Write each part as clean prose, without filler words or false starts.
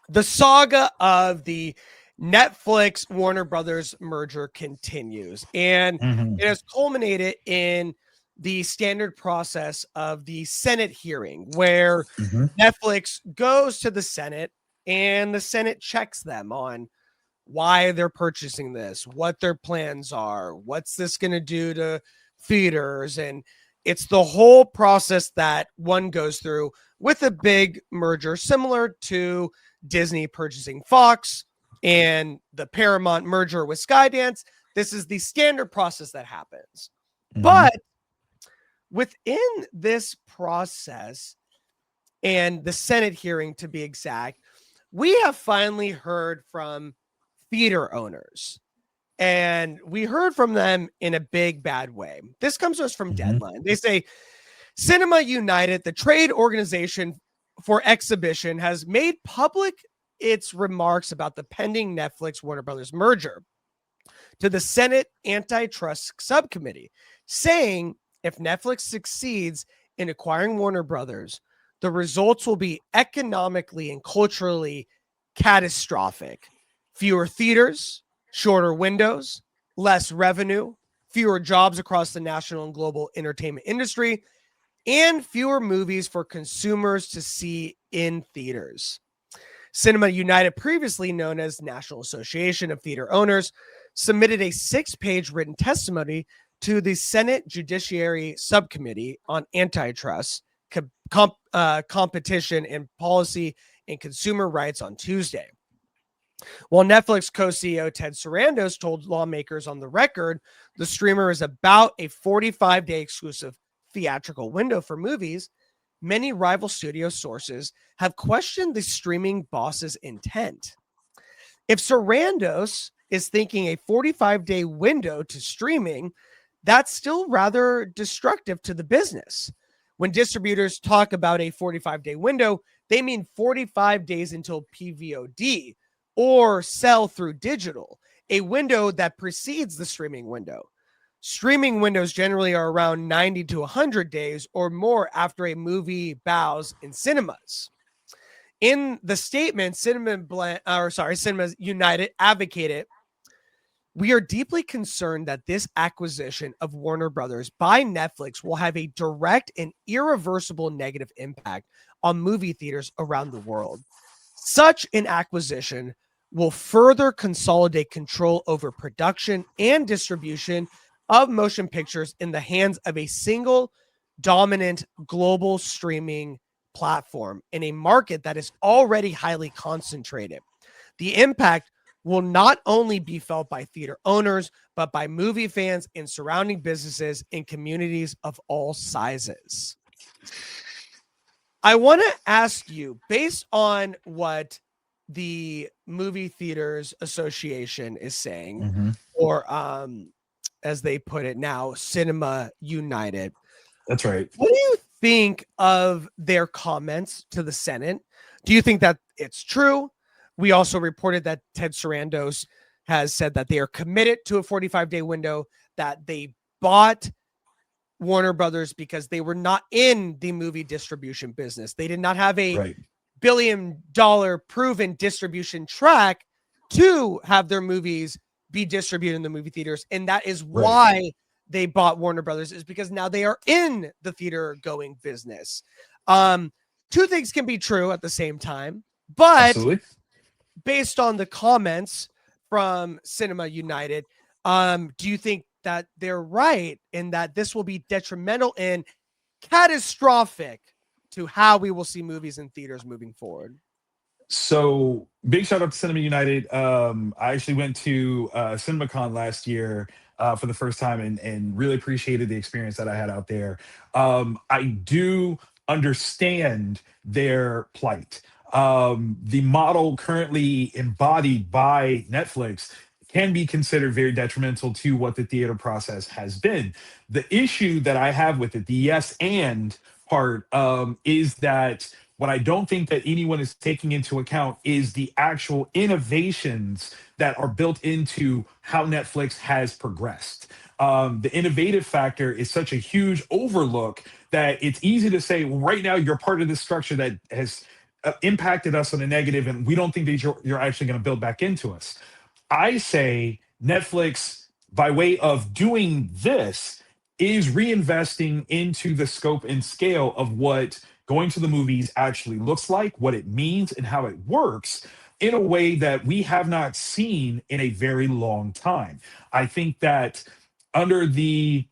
the saga of the Netflix Warner Brothers merger continues, and it has culminated in the standard process of the Senate hearing, where Netflix goes to the Senate and the Senate checks them on why they're purchasing this, what their plans are, what's this going to do to theaters. And it's the whole process that one goes through with a big merger, similar to Disney purchasing Fox and the Paramount merger with Skydance. This is the standard process that happens. But within this process and the Senate hearing, to be exact, we have finally heard from theater owners. And we heard from them in a big, bad way. This comes to us from Deadline. They say, Cinema United, the trade organization for exhibition, has made public its remarks about the pending Netflix Warner Brothers merger to the Senate Antitrust Subcommittee, saying if Netflix succeeds in acquiring Warner Brothers, the results will be economically and culturally catastrophic. Fewer theaters, shorter windows, less revenue, fewer jobs across the national and global entertainment industry, and fewer movies for consumers to see in theaters. Cinema United, previously known as National Association of Theater Owners, submitted a 6-page written testimony to the Senate Judiciary Subcommittee on Antitrust, Competition and Policy and Consumer Rights on Tuesday. While Netflix co-CEO Ted Sarandos told lawmakers on the record the streamer is about a 45-day exclusive theatrical window for movies, many rival studio sources have questioned the streaming boss's intent. If Sarandos is thinking a 45-day window to streaming, that's still rather destructive to the business. When distributors talk about a 45-day window, they mean 45 days until PVOD or sell through digital, a window that precedes the streaming window. Streaming windows generally are around 90 to 100 days or more after a movie bows in cinemas. In the statement, Cinema United advocated, we are deeply concerned that this acquisition of Warner Brothers by Netflix will have a direct and irreversible negative impact on movie theaters around the world. Such an acquisition will further consolidate control over production and distribution of motion pictures in the hands of a single dominant global streaming platform in a market that is already highly concentrated. The impact will not only be felt by theater owners, but by movie fans and surrounding businesses in communities of all sizes. I want to ask you, based on what the Movie Theaters Association is saying, or as they put it now, Cinema United. That's right. What do you think of their comments to the Senate? Do you think that it's true? We also reported that Ted Sarandos has said that they are committed to a 45-day window, that they bought Warner Brothers because they were not in the movie distribution business. They did not have a billion-dollar proven distribution track to have their movies be distributed in the movie theaters. And that is why they bought Warner Brothers, is because now they are in the theater going business. Two things can be true at the same time, but based on the comments from Cinema United, do you think that they're right in that this will be detrimental and catastrophic to how we will see movies in theaters moving forward? So big shout out to Cinema United. I actually went to CinemaCon last year for the first time and really appreciated the experience that I had out there. I do understand their plight. The model currently embodied by Netflix can be considered very detrimental to what the theater process has been. The issue that I have with it, the yes and part, is that what I don't think that anyone is taking into account is the actual innovations that are built into how Netflix has progressed. The innovative factor is such a huge overlook that it's easy to say, well, right now you're part of this structure that has impacted us on a negative, and we don't think that you're actually going to build back into us. I say Netflix, by way of doing this, is reinvesting into the scope and scale of what going to the movies actually looks like, what it means, and how it works in a way that we have not seen in a very long time. I think that under the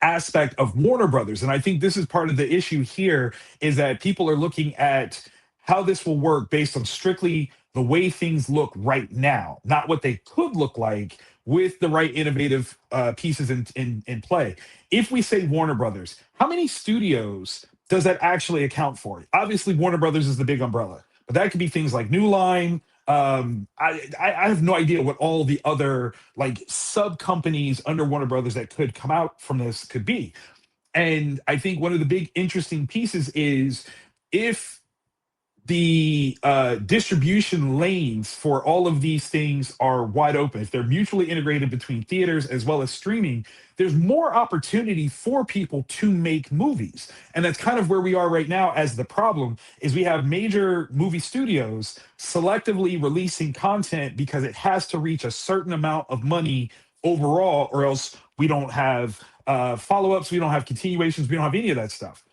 aspect of Warner Brothers. And I think this is part of the issue here is that people are looking at how this will work based on strictly the way things look right now, not what they could look like with the right innovative pieces in play. If we say Warner Brothers, how many studios does that actually account for? Obviously, Warner Brothers is the big umbrella, but that could be things like New Line. I have no idea what all the other like sub companies under Warner Brothers that could come out from this could be. And I think one of the big interesting pieces is if the distribution lanes for all of these things are wide open, if they're mutually integrated between theaters as well as streaming, there's more opportunity for people to make movies. And that's kind of where we are right now. As the problem is we have major movie studios selectively releasing content because it has to reach a certain amount of money overall, or else we don't have follow-ups, we don't have continuations, we don't have any of that stuff.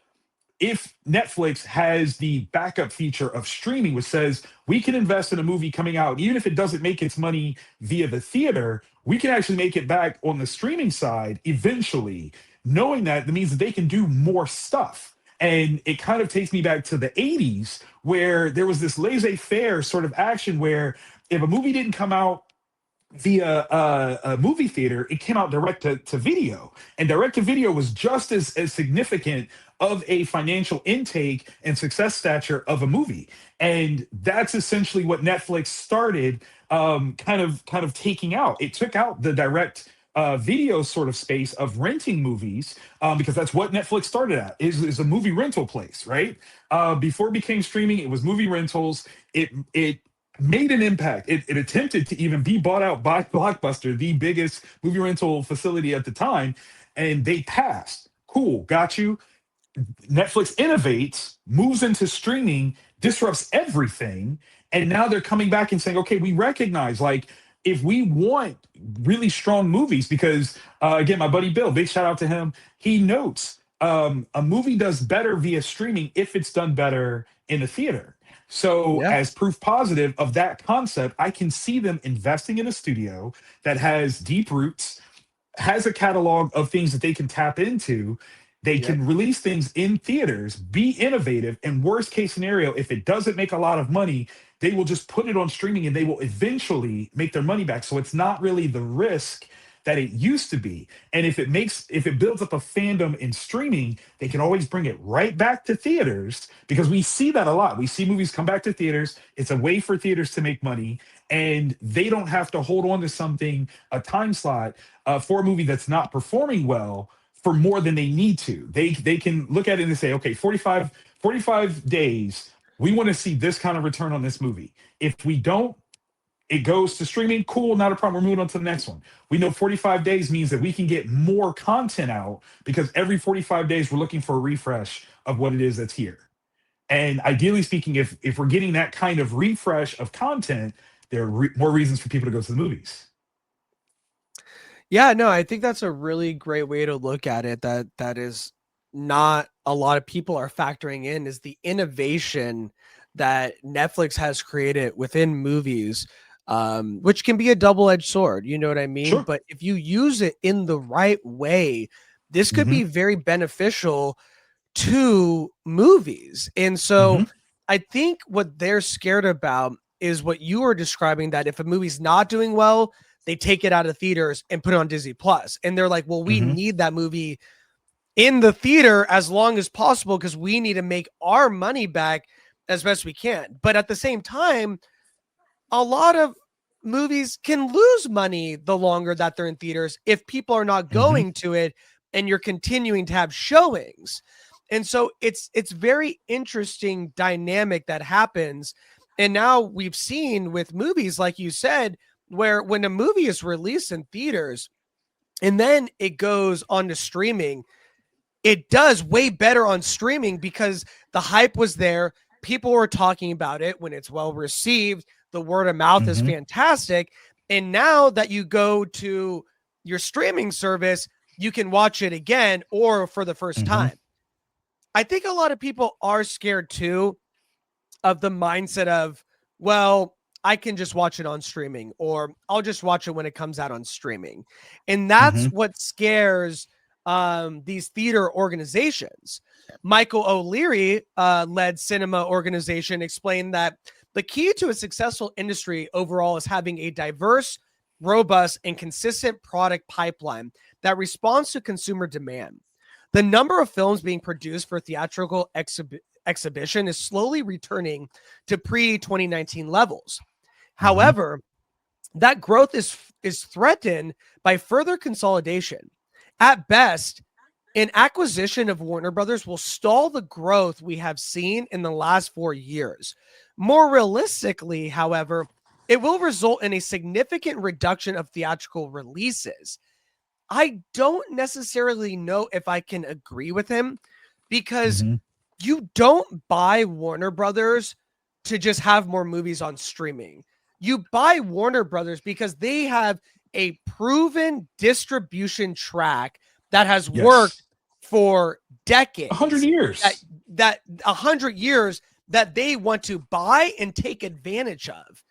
If Netflix has the backup feature of streaming, which says we can invest in a movie coming out, even if it doesn't make its money via the theater, we can actually make it back on the streaming side eventually, knowing that means that they can do more stuff. And it kind of takes me back to the 80s where there was this laissez-faire sort of action where if a movie didn't come out via a movie theater, it came out direct to video. And direct to video was just as significant of a financial intake and success stature of a movie. And that's essentially what Netflix started kind of taking out. It took out the direct video sort of space of renting movies because that's what Netflix started at is a movie rental place, right? Before it became streaming, it was movie rentals. It made an impact. It attempted to even be bought out by Blockbuster, the biggest movie rental facility at the time, and they passed. Cool, got you. Netflix innovates, moves into streaming, disrupts everything, and now they're coming back and saying, okay, we recognize like if we want really strong movies, because again, my buddy Bill, big shout out to him, he notes a movie does better via streaming if it's done better in a theater. So, Yeah. as proof positive of that concept, I can see them investing in a studio that has deep roots, has a catalog of things that they can tap into. They Yep. can release things in theaters, be innovative, and worst case scenario, if it doesn't make a lot of money, they will just put it on streaming and they will eventually make their money back. So it's not really the risk that it used to be. And if it builds up a fandom in streaming, they can always bring it right back to theaters because we see that a lot. We see movies come back to theaters. It's a way for theaters to make money, and they don't have to hold on to something, a time slot for a movie that's not performing well for more than they need to. They can look at it and say, okay, 45 days, we want to see this kind of return on this movie. If we don't, it goes to streaming. Cool, not a problem. We're moving on to the next one. We know 45 days means that we can get more content out because every 45 days we're looking for a refresh of what it is that's here. And ideally speaking, if we're getting that kind of refresh of content, there are more reasons for people to go to the movies. Yeah, no, I think that's a really great way to look at it. That is not a lot of people are factoring in is the innovation that Netflix has created within movies, which can be a double-edged sword. You know what I mean? Sure. But if you use it in the right way, this could Hmm. be very beneficial to movies. And so Hmm. I think what they're scared about is what you were describing, that if a movie's not doing well, they take it out of theaters and put it on Disney Plus. And they're like, well, we Hmm. need that movie in the theater as long as possible because we need to make our money back as best we can. But at the same time, a lot of movies can lose money the longer that they're in theaters if people are not Hmm. going to it and you're continuing to have showings. And so it's very interesting dynamic that happens. And now we've seen with movies, like you said, where when a movie is released in theaters and then it goes on to streaming, it does way better on streaming because the hype was there. people are talking about it when it's well received. The word of mouth is Hmm. fantastic. And now that you go to your streaming service, you can watch it again or for the first Hmm. time. I think a lot of people are scared too of the mindset of, well, I can just watch it on streaming, or I'll just watch it when it comes out on streaming. And that's Hmm. what scares these theater organizations. Michael O'Leary led cinema organization explained that the key to a successful industry overall is having a diverse, robust, and consistent product pipeline that responds to consumer demand. The number of films being produced for theatrical exhibition is slowly returning to pre-2019 levels. Hmm. However, that growth is threatened by further consolidation. At best, an acquisition of Warner Brothers will stall the growth we have seen in the last 4 years. More realistically, however, it will result in a significant reduction of theatrical releases. I don't necessarily know if I can agree with him because Hmm. you don't buy Warner Brothers to just have more movies on streaming. You buy Warner Brothers because they have a proven distribution track that has worked Yes. for 100 decades, that years. 100 years that they want to buy and take advantage of.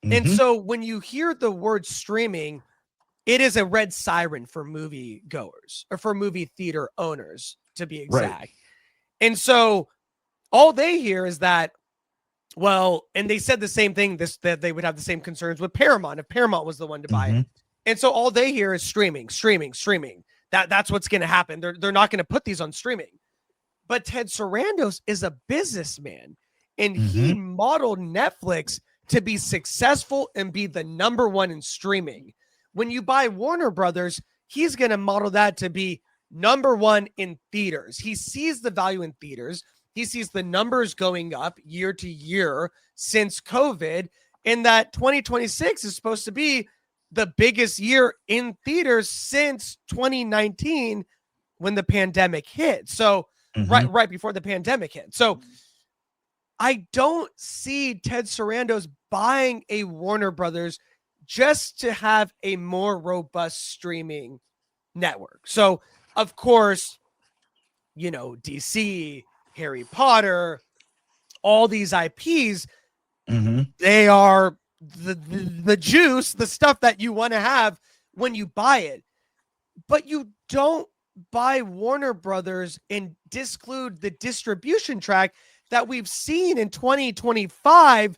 And Hmm. so when you hear the word streaming, it is a red siren for movie goers or for movie theater owners, to be Right. exact. And so all they hear is that, well, and they said the same thing, that they would have the same concerns with Paramount if Paramount was the one to buy it. Hmm. And so all they hear is streaming, streaming, streaming. That's what's going to happen. They're not going to put these on streaming. But Ted Sarandos is a businessman, and he Hmm. modeled Netflix to be successful and be the number one in streaming. When you buy Warner Brothers, he's going to model that to be number one in theaters. He sees the value in theaters. He sees the numbers going up year to year since COVID, and that 2026 is supposed to be the biggest year in theaters since 2019 when the pandemic hit. So Hmm. right before the pandemic hit. So I don't see Ted Sarandos buying a Warner Brothers just to have a more robust streaming network. So of course, DC, Harry Potter, all these IPs, Hmm. they are the juice, the stuff that you want to have when you buy it. But you don't buy Warner Brothers and disclude the distribution track that we've seen in 2025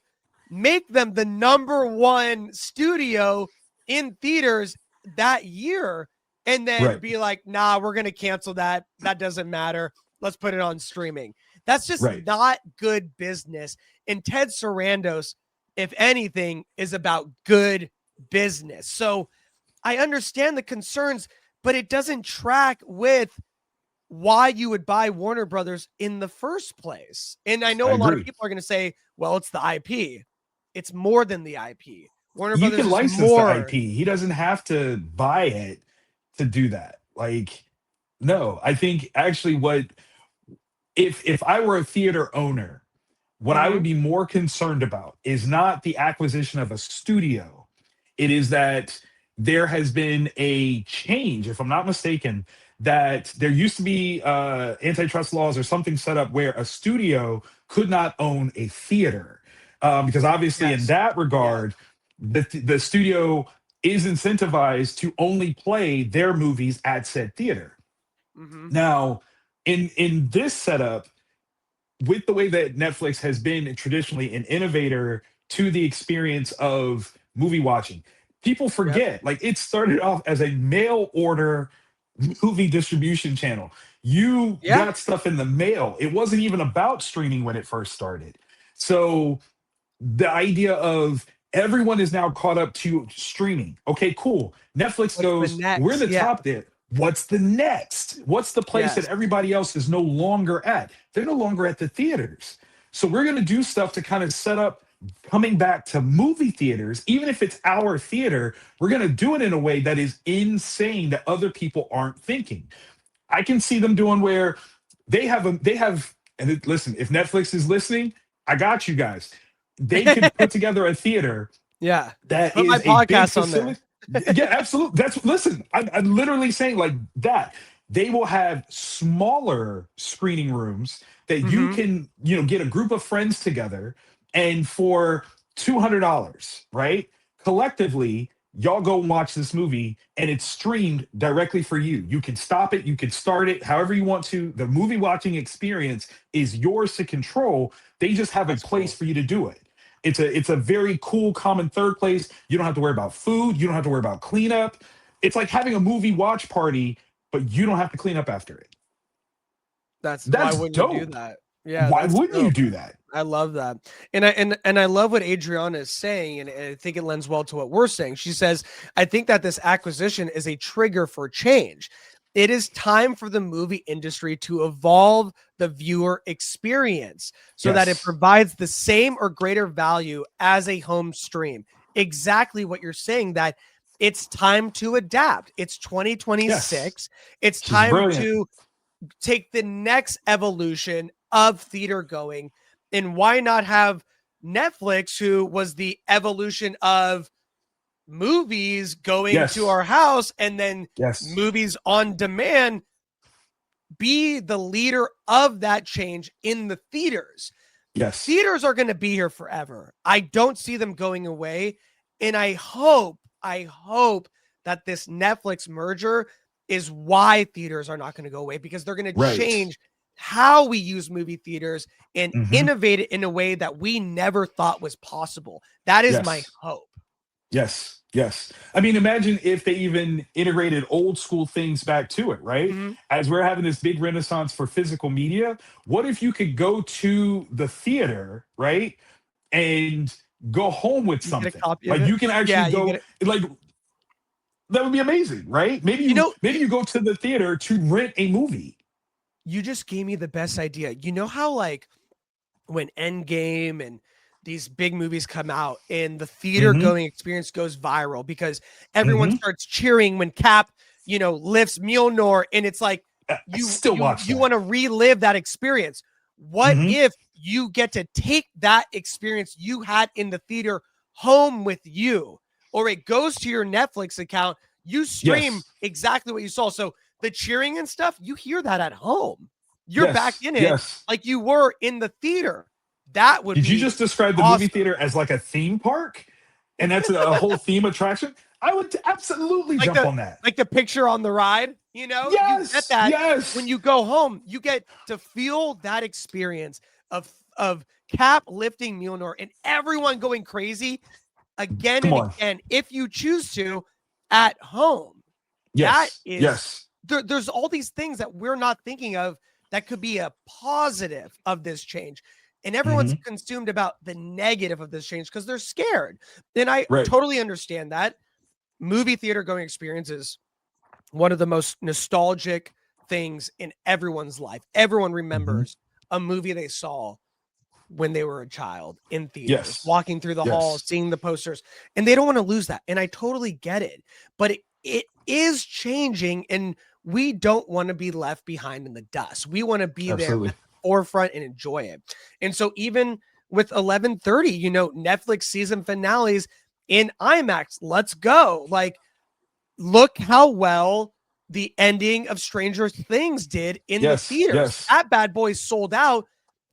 make them the number one studio in theaters that year, and then Right. be like, nah, we're going to cancel that. That doesn't matter. Let's put it on streaming. That's just Right. not good business. And Ted Sarandos, if anything, is about good business. So I understand the concerns, but it doesn't track with why you would buy Warner Brothers in the first place. And I I know a lot of agree. people are going to say, well, it's the IP. It's more than the IP. Warner You Brothers can is license the more. IP. He doesn't have to buy it to do that. Like, no, I think actually what if I were a theater owner, what I would Mhm. be more concerned about is not the acquisition of a studio. It is that there has been a change, if I'm not mistaken, that there used to be antitrust laws or something set up where a studio could not own a theater. Because obviously, in Yes. that Yeah. regard, the studio is incentivized to only play their movies at said theater. Mhm. Now, in this setup, with the way that Netflix has been traditionally an innovator to the experience of movie watching, people Yep. forget like it started off as a mail order movie distribution channel. You Yeah. got stuff in the mail. It wasn't even about streaming when it first started. So the idea of everyone is now caught up to streaming. Okay, cool. Netflix What's the goes, we're next? the Yeah. top there. What's the next? What's the place that Yes. everybody else is no longer at? They're no longer at the theaters. So we're going to do stuff to kind of set up coming back to movie theaters. Even if it's our theater, we're going to do it in a way that is insane that other people aren't thinking. I can see them doing where they have and listen, if Netflix is listening, I got you guys. They could put together a theater Yeah. that Put my is a big podcast on there. facility. Yeah, absolutely. That's listen. I'm literally saying like that. They will have smaller screening rooms that you Hmm. can, get a group of friends together, and for $200, right? Collectively, y'all go watch this movie, and it's streamed directly for you. You can stop it, you can start it, however you want to. The movie watching experience is yours to control. They just have a That's place cool. for you to do it. It's a very cool common third place. You don't have to worry about food. You don't have to worry about cleanup. It's like having a movie watch party, but you don't have to clean up after it. Why That's wouldn't you do dope. that? Yeah, Why that's wouldn't you dope. do that? I love that. And I love what Adriana is saying, and I think it lends well to what we're saying. She says, I think that this acquisition is a trigger for change. It is time for the movie industry to evolve the viewer experience so that it Yes. provides the same or greater value as a home stream. Exactly what you're saying, that it's time to adapt. It's Yes. 2026. It's She's time brilliant. to take the next evolution of theater going. And why not have Netflix, who was the evolution of movies going to Yes. our house and then Yes. movies on demand, be the leader of that change in the theaters? Yes. Theaters are going to be here forever. I don't see them going away. And I hope that this Netflix merger is why theaters are not going to go away, because they're going to Right. change how we use movie theaters and Hmm. innovate it in a way that we never thought was possible. That is my Yes. hope. Yes. Yes. I mean, imagine if they even integrated old school things back to it, right? Mhm. As we're having this big renaissance for physical media, what if you could go to the theater, right? And go home with You get a something. copy of Like it. you can actually Yeah, you get go, it. like, that would be amazing, right? Maybe You you know, maybe you go to the theater to rent a movie. you just gave me the best idea. You know how, like, when Endgame and these big movies come out and the theater Hmm. going experience goes viral because everyone Hmm. starts cheering when Cap, lifts Mjolnir, and it's like I you still you watch you that. want to relive that experience. What Hmm. if you get to take that experience you had in the theater home with you, or it goes to your Netflix account, you stream Yes. exactly what you saw. So the cheering and stuff, you hear that at home. You're back Yes. in it Yes. like you were in the theater. That would Did you be just describe the movie awesome. theater as like a theme park? And that's a whole theme attraction? I would absolutely Like jump the on that. like the picture on the ride, you get Yes. that when Yes. you go home. You get to feel that experience of Cap lifting Mjolnir and everyone going crazy again Come and on. again if you choose to at home. That Yes. is Yes. there's all these things that we're not thinking of that could be a positive of this change. And everyone's Hmm. consumed about the negative of this change because they're scared. And I Right. totally understand that. Movie theater going experience is one of the most nostalgic things in everyone's life. Everyone Hmm. remembers a movie they saw when they were a child in theaters, Yes. walking through the halls, Yes. seeing the posters, and they don't want to lose that. And I totally get it, but it is changing, and we don't want to be left behind in the dust. We want to be there Absolutely. at the forefront and enjoy it. And so even with 11:30, Netflix season finales in IMAX, let's go. Like, look how well the ending of Stranger Things did in the Yes. theaters. Yes. That bad boy sold out,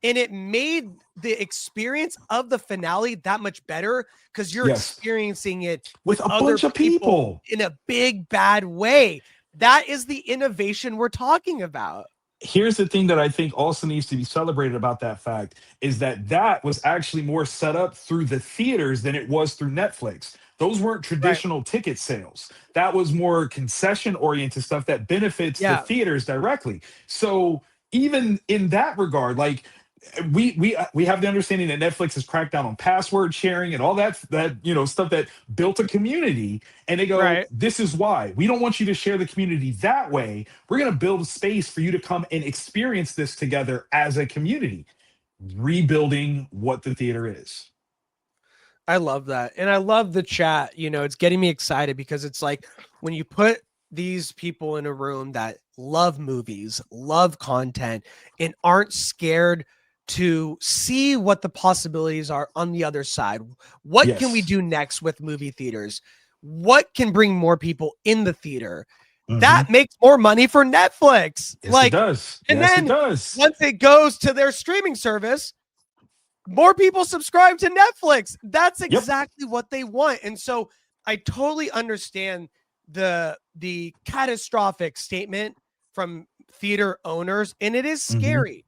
and it made the experience of the finale that much better because you're Yes. experiencing it With with a other bunch of people people. in a big bad way. That is the innovation we're talking about. Here's the thing that I think also needs to be celebrated about that fact is that that was actually more set up through the theaters than it was through Netflix. Those weren't Right. traditional ticket sales. That was more concession oriented stuff that benefits the Yeah. theaters directly. So even in that regard, like we have the understanding that Netflix has cracked down on password sharing and all that stuff that built a community, and they go, Right. this is why we don't want you to share the community that way. We're going to build a space for you to come and experience this together as a community, rebuilding what the theater is. I love that. And I love the chat. It's getting me excited because it's like when you put these people in a room that love movies, love content, and aren't scared to see what the possibilities are on the other side. What can we do next with movie theaters? What can bring more people in the theater? That makes more money for Netflix. Yes, it does. And yes, then it does. once it goes to their streaming service, more people subscribe to Netflix. That's exactly what they want. And so I totally understand the catastrophic statement from theater owners, and it is scary.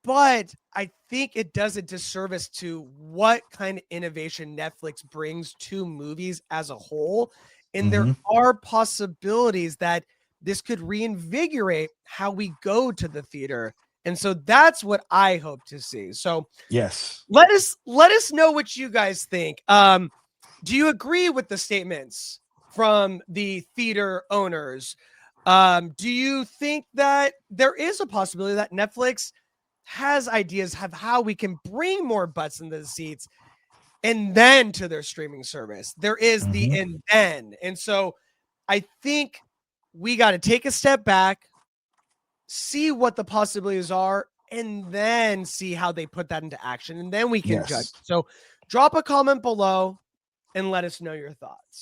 But I think it does a disservice to what kind of innovation Netflix brings to movies as a whole. And there are possibilities that this could reinvigorate how we go to the theater. And so that's what I hope to see. So yes, let us know what you guys think. Do you agree with the statements from the theater owners? Do you think that there is a possibility that Netflix has ideas of how we can bring more butts into the seats and then to their streaming service? There is the and then. And so I think we got to take a step back, see what the possibilities are, and then see how they put that into action. And then we can judge. So drop a comment below and let us know your thoughts.